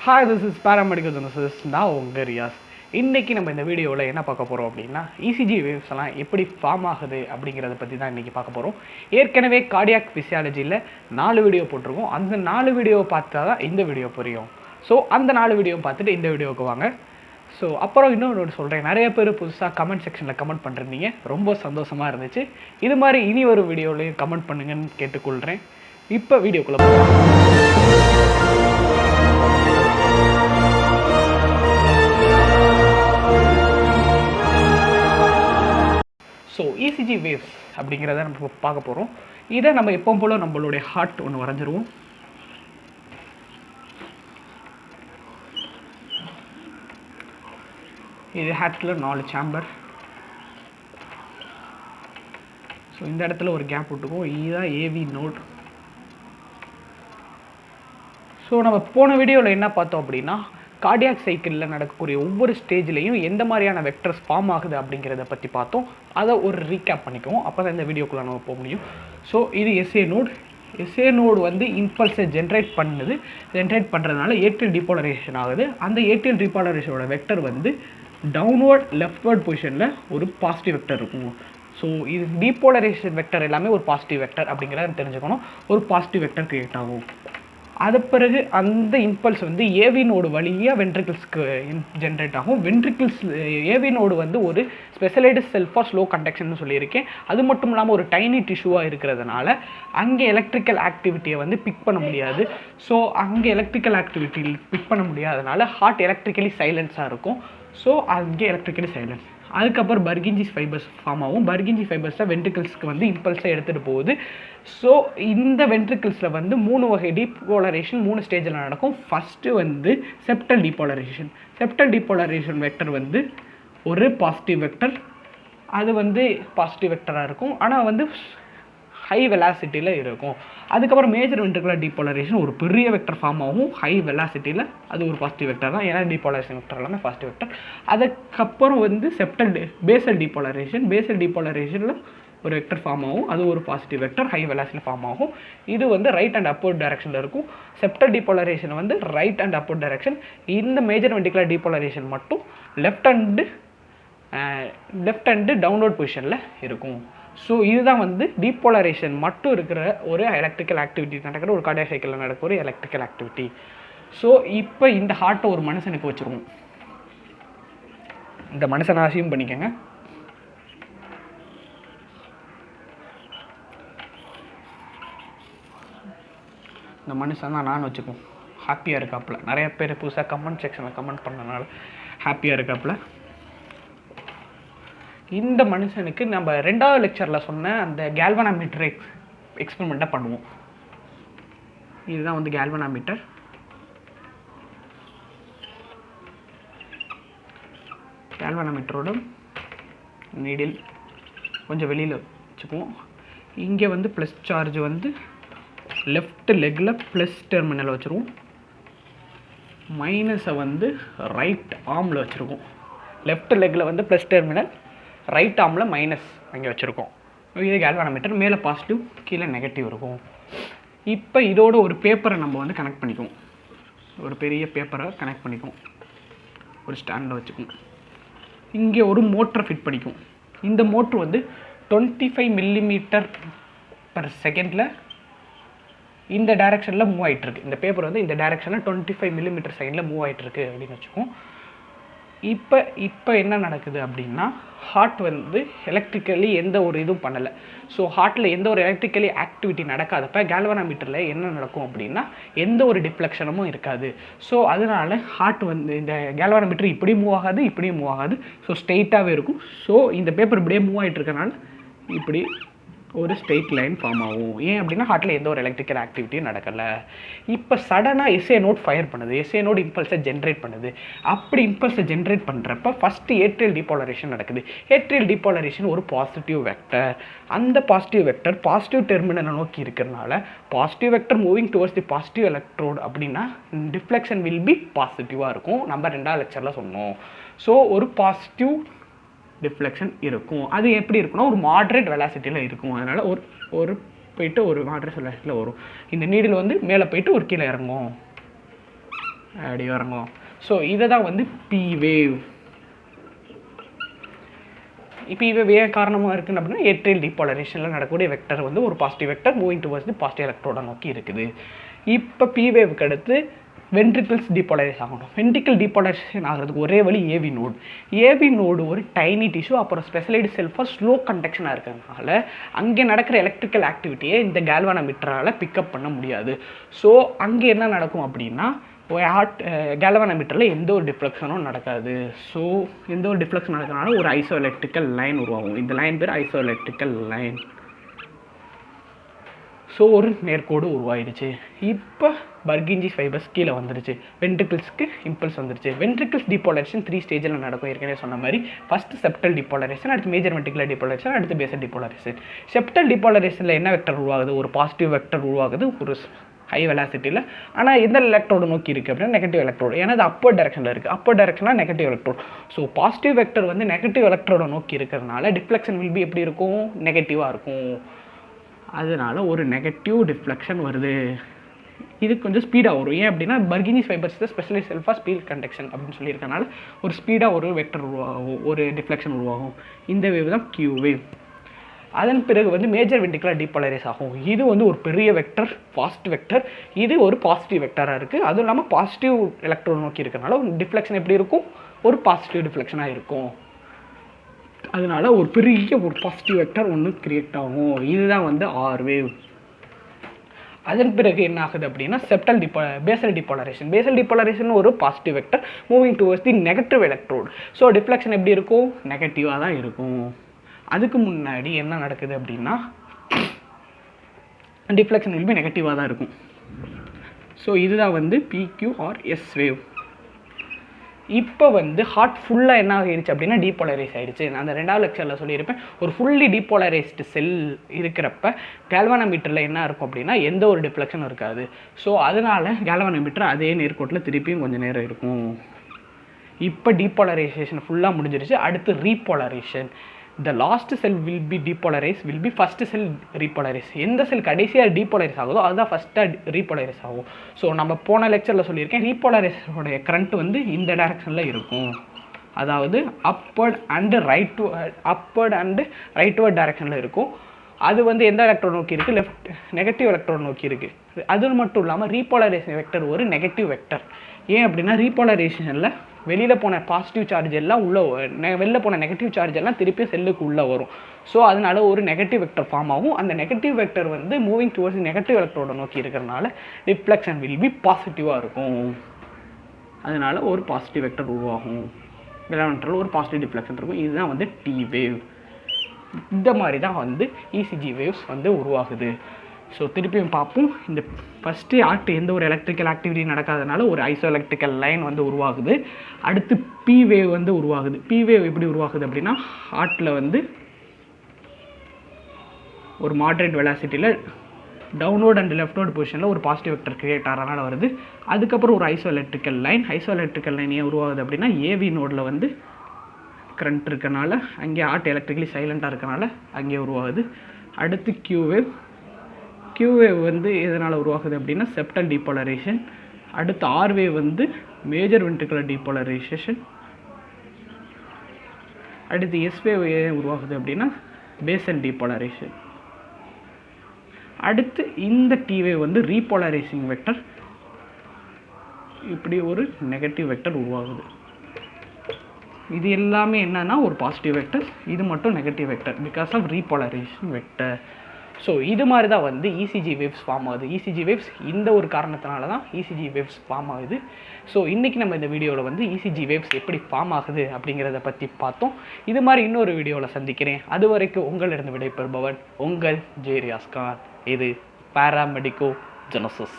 Hi, this is PARAMEDICOGENISIS. நான் உங்கள் ரியாஸ். இன்றைக்கி நம்ம இந்த வீடியோவில் என்ன பார்க்க போகிறோம் அப்படின்னா ECG வேவ்ஸ் எல்லாம் எப்படி ஃபார்ம் ஆகுது அப்படிங்கிறத பற்றி தான் இன்றைக்கி பார்க்க போகிறோம். ஏற்கனவே கார்டியாக் ஃபிசியாலஜியில் 4 வீடியோ போட்டிருக்கோம். அந்த 4 வீடியோ பார்த்தா தான் இந்த வீடியோ புரியும். ஸோ அந்த 4 வீடியோ பார்த்துட்டு இந்த வீடியோவுக்கு வாங்க. ஸோ அப்புறம் இன்னொன்று சொல்கிறேன், நிறைய பேர் புதுசாக கமெண்ட் செக்ஷனில் கமெண்ட் பண்ணுறீங்க, ரொம்ப சந்தோஷமாக இருந்துச்சு. இது மாதிரி இனி ஒரு வீடியோலையும் கமெண்ட் பண்ணுங்கன்னு கேட்டுக்கொள்கிறேன். இப்போ வீடியோக்குள்ளே போகலாம். ஸோ ECG வேவ்ஸ் அப்படிங்கிறத நம்ம பார்க்க போகிறோம். இதை நம்ம எப்பவும் போல் நம்மளுடைய ஹார்ட் ஒன்று வரைஞ்சிருவோம். இது ஹார்ட்டில் 4 சேம்பர். ஸோ இந்த இடத்துல ஒரு கேப் விட்டுக்கும். இதுதான் ஏவி நோட். ஸோ நம்ம போன வீடியோவில் என்ன பார்த்தோம் அப்படின்னா, கார்டியாக் சைக்கிளில் நடக்கக்கூடிய ஒவ்வொரு ஸ்டேஜ்லேயும் எந்த மாதிரியான வெக்டர்ஸ் ஃபார்ம் ஆகுது அப்படிங்கிறத பற்றி பார்த்தோம். அதை ஒரு ரீகேப் பண்ணிக்குவோம், அப்போ தான் இந்த வீடியோக்குள்ளே நம்ம போக முடியும். ஸோ இது SA நோட். SA நோடு வந்து இம்பல்ஸை ஜென்ரேட் பண்ணுறதுனால ஏட்ரியல் டீபோலரைசேஷன் ஆகுது. அந்த ஏட்ரியல் டீபோலரைசேஷனோட வெக்டர் வந்து டவுன்வர்ட் லெஃப்ட்வர்ட் பொசிஷனில் ஒரு பாசிட்டிவ் வெக்டர் இருக்கும். ஸோ இது டீபோலரைசேஷன் வெக்டர் எல்லாமே ஒரு பாசிட்டிவ் வெக்டர் அப்படிங்கிறத தெரிஞ்சுக்கணும். ஒரு பாசிட்டிவ் வெக்டர் கிரியேட் ஆகும். அது பிறகு அந்த இம்பல்ஸ் வந்து ஏவி நோடு வழியாக வென்ட்ரிக்கிள்ஸ்க்கு ஜென்ரேட் ஆகும். ஏவி நோடு வந்து ஒரு ஸ்பெஷலைடு செல் ஃபார் ஸ்லோ கண்டக்ஷன் சொல்லியிருக்கேன். அது மட்டும் இல்லாமல் ஒரு டைனி டிஷ்யூவாக இருக்கிறதுனால அங்கே எலக்ட்ரிக்கல் ஆக்டிவிட்டியை வந்து பிக் பண்ண முடியாது. ஸோ அங்கே எலக்ட்ரிக்கல் ஆக்டிவிட்டி பிக் பண்ண முடியாதனால ஹார்ட் எலக்ட்ரிக்கலி சைலன்ஸாக இருக்கும். ஸோ அங்கே எலக்ட்ரிக்கலி சைலன்ஸ். அதுக்கப்புறம் பர்கிஞ்சி ஃபைபர்ஸ் ஃபார்ம் ஆகும். பர்கிஞ்சி ஃபைபர்ஸ் தான் வென்ட்ரிக்கிள்ஸ்க்கு வந்து இம்பல்ஸை எடுத்துகிட்டு போகுது. ஸோ இந்த வென்ட்ரிக்கிள்ஸில் வந்து 3 வகை டீபோலரைசேஷன் 3 ஸ்டேஜில் நடக்கும். ஃபஸ்ட்டு வந்து septal depolarisation. Septal depolarisation vector வந்து ஒரு பாசிட்டிவ் வெக்டர். அது வந்து பாசிட்டிவ் வெக்டராக இருக்கும், ஆனால் வந்து ஹை வெலாசிட்டியில் இருக்கும். அதுக்கப்புறம் மேஜர் வென்ட்ரிகுலர் டீபோலரைசேஷன் ஒரு பெரிய வெக்டர் ஃபார்ம் ஆகும் ஹை வெலாசிட்டியில். அது ஒரு பாசிட்டிவ் வெக்டர் தான், ஏன்னா டீபோலரைசேஷன் வெக்டர் எல்லாமே பாசிட்டிவ் வெக்டர். அதுக்கப்புறம் வந்து பேசல் டீபோலரைசேஷனில் ஒரு வெக்டர் ஃபார்ம் ஆகும். அது ஒரு பாசிட்டிவ் வெக்டர் ஹை வெலாசிட்டியில் ஃபார்ம் ஆகும். இது வந்து ரைட் அண்ட் அப்வர்ட் டைரக்ஷனில் இருக்கும். செப்டல் டீபோலரைசேஷன் வந்து ரைட் அண்ட் அப்வர்ட் டைரக்ஷன். இந்த மேஜர் வென்ட்ரிகுலர் டீபோலரைசேஷன் மட்டும் லெஃப்ட் அண்டு டவுன்வர்ட் பொசிஷனில் இருக்கும். ஸோ இதுதான் வந்து டீபோலரைசேஷன் மட்டும் இருக்கிற ஒரு எலக்ட்ரிக்கல் ஆக்டிவிட்டி நடக்கிற ஒரு கார்டியாக் சைக்கிளில் நடக்கிற ஒரு எலக்ட்ரிக்கல் ஆக்டிவிட்டி. ஸோ இப்போ இந்த ஹார்ட்டை ஒரு மனுஷனுக்கு வச்சுருவோம். இந்த மனுஷனை அசியூம் பண்ணிக்கோங்க. இந்த மனுஷன் தான் நான் வச்சுக்குவோம். ஹாப்பியாக இருக்காப்புல. நிறைய பேர் புதுசாக கமெண்ட் செக்ஷனில் கமெண்ட் பண்ணனால ஹாப்பியாக இருக்காப்புல. இந்த மனுஷனுக்கு நம்ம 2வது லெக்சரில் சொன்ன அந்த கேல்வனாமீட்டர் எக்ஸ்பெரிமெண்ட்டாக பண்ணுவோம். இதுதான் வந்து கேல்வனாமீட்டர். கேல்வனாமீட்டரோட நீடில் கொஞ்சம் வெளியில் வச்சுக்குவோம். இங்கே வந்து ப்ளஸ் சார்ஜ் வந்து லெஃப்ட் லெக்கில் ப்ளஸ் டெர்மினல் வச்சுருவோம். மைனஸை வந்து ரைட் ஆர்மில் வச்சுருக்கோம். லெஃப்ட் லெக்கில் வந்து ப்ளஸ் டெர்மினல், ரைட் ஆர்மில் மைனஸ் அங்கே வச்சுருக்கோம். இது கேல்வனாமீட்டர். மேலே பாசிட்டிவ் கீழே நெகட்டிவ் இருக்கும். இப்போ இதோட ஒரு பேப்பரை நம்ம வந்து கனெக்ட் பண்ணிக்குவோம். ஒரு பெரிய பேப்பரை கனெக்ட் பண்ணிக்குவோம். ஒரு ஸ்டாண்டில் வச்சுக்குவோம். இங்கே ஒரு மோட்டரை ஃபிட் பண்ணிக்குவோம். இந்த மோட்ரு வந்து 25 mm/s இந்த டைரெக்ஷனில் மூவ் ஆகிட்டுருக்கு. இந்த பேப்பர் வந்து இந்த டைரெக்ஷனில் 25 mm/s மூவ் ஆகிட்டுருக்கு அப்படின்னு வச்சுக்கோம். இப்போ என்ன நடக்குது அப்படின்னா, ஹார்ட் வந்து எலக்ட்ரிக்கலி எந்த ஒரு இதுவும் பண்ணலை. ஸோ ஹார்ட்டில் எந்த ஒரு எலக்ட்ரிக்கலி ஆக்டிவிட்டி நடக்காதப்ப கேல்வனாமீட்டரில் என்ன நடக்கும் அப்படின்னா எந்த ஒரு டிஃப்ளெக்ஷனும் இருக்காது. ஸோ அதனால ஹார்ட் வந்து இந்த கேல்வனாமீட்டர் இப்படியும் மூவ் ஆகாது, இப்படியும் மூவ் ஆகாது. ஸோ ஸ்ட்ரெயிட்டாகவே இருக்கும். ஸோ இந்த பேப்பர் இப்படியே மூவ் ஆகிட்டு இருக்கனால இப்படி ஒரு ஸ்ட்ரெயிட் லைன் ஃபார்ம் ஆகும். ஏன் அப்படின்னா ஹார்ட்டில் எந்த ஒரு எலக்ட்ரிக்கல் ஆக்டிவிட்டியும் நடக்கலை. இப்போ சடனாக SA நோட் ஃபயர் பண்ணுது. SA நோட் இம்பல்ஸை ஜென்ரேட் பண்ணுது. அப்படி இம்பல்ஸை ஜென்ரேட் பண்ணுறப்ப ஃபஸ்ட்டு ஏட்ரியல் டீபோலரைசேஷன் நடக்குது. ஏட்ரியல் டீபோலரைசேஷன் ஒரு பாசிட்டிவ் வெக்டர். அந்த பாசிட்டிவ் வெக்டர் பாசிட்டிவ் டெர்மினலை நோக்கி இருக்கிறதுனால positive vector moving towards the positive electrode அப்படின்னா டிஃப்ளெக்ஷன் வில் பி பாசிட்டிவாக இருக்கும். நம்ம 2வது லெக்சரில் சொன்னோம். ஸோ ஒரு பாசிட்டிவ் டிஃப்ளெக்ஷன் இருக்கும். அது எப்படி இருக்குன்னா ஒரு மாட்ரேட் வெலாசிட்டியில் இருக்கும். அதனால் ஒரு போயிட்டு ஒரு மாட்ரேட் வெலாசிட்டியில் வரும். இந்த நீடில் வந்து மேலே போயிட்டு ஒரு கீழே இறங்கும். அப்படி இறங்கும். ஸோ இதை தான் வந்து பி வேவ். இப்போ இவை ஏன் காரணமாக இருக்குன்னு அப்படின்னா ஏட்ரியல் டீபாலரைசேஷனில் நடக்கக்கூடிய வெக்டர் வந்து ஒரு positive vector moving towards the positive எலக்ட்ரோட நோக்கி இருக்குது. இப்போ பி வேவுக்கு அடுத்து வென்ட்ரிக்கிள்ஸ் டீபாலரைஸ் ஆகணும். வென்ட்ரிக்கிள் டீபாலரைசேஷன் ஆகிறதுக்கு ஒரே வழி ஏவி நோடு. ஏவி நோடு ஒரு டைனி டிஷ்யூ, அப்புறம் ஸ்பெஷலைடு செல்ஃபாக ஸ்லோ கண்டக்ஷனாக இருக்கிறதுனால அங்கே நடக்கிற எலக்ட்ரிக்கல் ஆக்டிவிட்டியை இந்த கேல்வானோமீட்டரால் பிக்கப் பண்ண முடியாது. ஸோ அங்கே என்ன நடக்கும் அப்படின்னா கேல்வானோமீட்டரில் எந்த ஒரு டிஃப்ளெக்ஷனும் நடக்காது. ஸோ எந்த ஒரு டிஃப்ளெக்ஷன் நடக்கிறனால ஒரு ஐசோ எலக்ட்ரிக்கல் லைன் உருவாகும். இந்த லைன் பேர் ஐசோ எலக்ட்ரிக்கல் லைன். ஸோ ஒரு நேர்கோடு உருவாயிடுச்சு. இப்போ பர்கிஞ்சி ஃபைபர்ஸ் கீழே வந்துடுச்சு. வென்ட்ரிக்கிள்ஸ்க்கு இம்பல்ஸ் வந்துடுச்சு. வென்ட்ரிக்கிள்ஸ் டீபாலரைசேஷன் 3 ஸ்டேஜில் நடக்கும். ஏற்கனவே சொன்ன மாதிரி ஃபஸ்ட்டு செப்டல் டீபாலரைசேஷன், அடுத்து மேஜர் வென்ட்ரிகுலர் டீபாலரைசேஷன், அடுத்து பேசல் டீபாலரைசேஷன். செப்டல் டீபாலரைசேஷனில் என்ன வெக்டர் உருவாகுது? ஒரு பாசிட்டிவ் வெக்டர் உருவாகுது ஒரு ஹை வெலாசிட்டியில். ஆனால் எந்த எலக்ட்ரோடு நோக்கி இருக்குது அப்படின்னா நெகட்டிவ் எலக்ட்ரோடு. ஏன்னா அது அப்பர் டைரக்ஷனில் இருக்குது. அப்பர் டைரக்ஷனாக negative electrode. So positive vector வந்து நெகட்டிவ் எலக்ட்ரோட நோக்கி இருக்கிறதுனால டிஃப்ளெக்ஷன் வில் பி எப்படி இருக்கும்? நெகட்டிவாக இருக்கும். அதனால் ஒரு நெகட்டிவ் டிஃப்ளெக்ஷன் வருது. இது கொஞ்சம் ஸ்பீடாக வரும். ஏன் அப்படின்னா பர்கினி ஃபைபர்ஸ் ஸ்பெஷலைஸ் செல்ஃபாக ஸ்பீட் கண்டக்ஷன் அப்படின்னு சொல்லியிருக்கனால ஒரு ஸ்பீடாக ஒரு வெக்டர் உருவாகும், ஒரு டிஃப்ளெக்ஷன் உருவாகும். இந்த வேவ் தான் கியூ வேவ். அதன் பிறகு வந்து மேஜர் வென்ட்ரிகுலர் டீபாலரைஸ் ஆகும். இது வந்து ஒரு பெரிய வெக்டர், ஃபாஸ்ட் வெக்டர். இது ஒரு பாசிட்டிவ் வெக்டராக இருக்குது. அதுவும் இல்லாமல் பாசிட்டிவ் எலக்ட்ரோன் நோக்கி இருக்கனால ஒரு டிஃப்ளெக்ஷன் எப்படி இருக்கும்? ஒரு பாசிட்டிவ் டிஃப்ளெக்ஷனாக இருக்கும். அதனால ஒரு பெரிய ஒரு பாசிட்டிவ் வெக்டர் ஒன்று கிரியேட் ஆகும். இதுதான் வந்து ஆர் வேவ். அதன் பிறகு என்ன ஆகுது அப்படின்னா பேசல் டீபாலரைசேஷன். பேசல் டீபாலரைசேஷன் ஒரு positive vector moving towards the negative electrode. So deflection எப்படி இருக்கும்? நெகட்டிவாக தான் இருக்கும். அதுக்கு முன்னாடி என்ன நடக்குது அப்படின்னா டிஃப்ளெக்ஷன் வில் பி நெகட்டிவாக தான் இருக்கும். ஸோ இதுதான் வந்து PQRS வேவ். இப்போ வந்து ஹார்ட் ஃபுல்லாக என்ன ஆகிடுச்சு அப்படின்னா டீபோலரைஸ் ஆகிடுச்சு. நான் அந்த 2வது லெக்சரில் சொல்லியிருப்பேன். ஒரு ஃபுல்லி டீபோலரைஸ்டு செல் இருக்கிறப்ப கேல்வானோமீட்டரில் என்ன இருக்கும் அப்படின்னா எந்த ஒரு டிஃப்ளெக்ஷனும் இருக்காது. ஸோ அதனால் கேல்வானோமீட்டர் அதே நேர்கோட்டில் திருப்பியும் கொஞ்சம் நேரம் இருக்கும். இப்போ டீபோலரைசேஷன் ஃபுல்லாக முடிஞ்சிருச்சு. அடுத்து repolarisation. the last cell will be depolarized will be first cell repolarized. எந்த செல் கடைசியாக டீபோலரைஸ் ஆகுதோ அதுதான் ஃபஸ்ட்டாக ரீபோலரைஸ் ஆகும். ஸோ நம்ம போன லெக்சரில் சொல்லியிருக்கேன் ரீபோலரைசேஷனுடைய கரண்ட் வந்து இந்த டைரக்ஷனில் இருக்கும். அதாவது அப்பர்ட் அண்டு ரைட்வர்ட் டைரக்ஷனில் இருக்கும். அது வந்து எந்த எலக்ட்ரோன் நோக்கி இருக்குது? லெஃப்ட் நெகட்டிவ் எலக்ட்ரோன் நோக்கி இருக்குது. அது மட்டும் இல்லாமல் ரீபோலரைசேஷன் வெக்டர் ஒரு நெகட்டிவ் வெக்டர். ஏன் அப்படின்னா ரீபோலரைசேஷனில் வெளியில் போன பாசிட்டிவ் சார்ஜ் எல்லாம் வெளில போன நெகட்டிவ் சார்ஜ் எல்லாம் திருப்பி செல்லுக்கு உள்ளே வரும். ஸோ அதனால ஒரு நெகட்டிவ் வெக்டர் ஃபார்ம் ஆகும். அந்த நெகட்டிவ் வெக்டர் வந்து மூவிங் டுவர்ட்ஸ் நெகட்டிவ் எலக்ட்ரோட நோக்கி இருக்கிறனால ரிஃப்ளெக்ஷன் வில் பி பாசிட்டிவாக இருக்கும். அதனால ஒரு பாசிட்டிவ் வெக்டர் உருவாகும். எலமெண்ட்டில் ஒரு பாசிட்டிவ் டிஃப்ளெக்ஷன் இருக்கும். இதுதான் வந்து டி வேவ். இந்த மாதிரி தான் வந்து இசிஜி வேவ்ஸ் வந்து உருவாகுது. ஸோ திருப்பியும் பார்ப்போம். இந்த ஃபஸ்ட்டு ஹார்ட் எந்த ஒரு எலக்ட்ரிக்கல் ஆக்டிவிட்டி நடக்காதனால ஒரு ஐசோ எலக்ட்ரிக்கல் லைன் வந்து உருவாகுது. அடுத்து பி வேவ் வந்து உருவாகுது. பி வேவ் எப்படி உருவாகுது அப்படின்னா ஹார்ட்டில் வந்து ஒரு மாட்ரேட் வெலாசிட்டியில் டவுன்வர்ட் அண்ட் லெஃப்ட்வர்ட் பொசிஷனில் ஒரு பாசிட்டிவ் வெக்டர் கிரியேட் ஆகிறனால வருது. அதுக்கப்புறம் ஒரு iso electrical line. Iso electrical line ஏன் உருவாகுது அப்படின்னா ஏவி நோடில் வந்து கரண்ட் இருக்கனால அங்கே ஹார்ட் எலக்ட்ரிக்கலி சைலண்ட்டாக இருக்கனால அங்கே உருவாகுது. அடுத்து கியூ வேவ். கியூ வேவ் வந்து எதனால் உருவாகுது அப்படின்னா செப்டல் டீபோலரைசேஷன். அடுத்து ஆர் வேவ் வந்து மேஜர் வென்ட்ரிகுலர் டீபோலரைசேஷன். அடுத்து எஸ் வேவ் ஏன் உருவாகுது அப்படின்னா பேசல் டீபோலரைசேஷன். அடுத்து இந்த டி வேவ் வந்து ரீபோலரைசிங் வெக்டர். இப்படி ஒரு நெகட்டிவ் வெக்டர் உருவாகுது. இது எல்லாமே என்னன்னா ஒரு பாசிட்டிவ் வெக்டர், இது மட்டும் negative vector because of repolarization vector. So இது மாதிரி தான் வந்து இசிஜி வேவ்ஸ் ஃபார்ம் ஆகுது. இசிஜி வேவ்ஸ் இந்த ஒரு காரணத்தினால தான் இசிஜி வேவ்ஸ் ஃபார்ம் ஆகுது. ஸோ இன்றைக்கி நம்ம இந்த வீடியோவில் வந்து இசிஜி வேவ்ஸ் எப்படி ஃபார்ம் ஆகுது அப்படிங்கிறத பற்றி பார்த்தோம். இது மாதிரி இன்னொரு வீடியோவில் சந்திக்கிறேன். அது வரைக்கும் உங்களிடம் விடைபெறுபவன் உங்கள் ஜே ரியாஸ் கான். இது பாராமெடிகோஜெனிசிஸ்.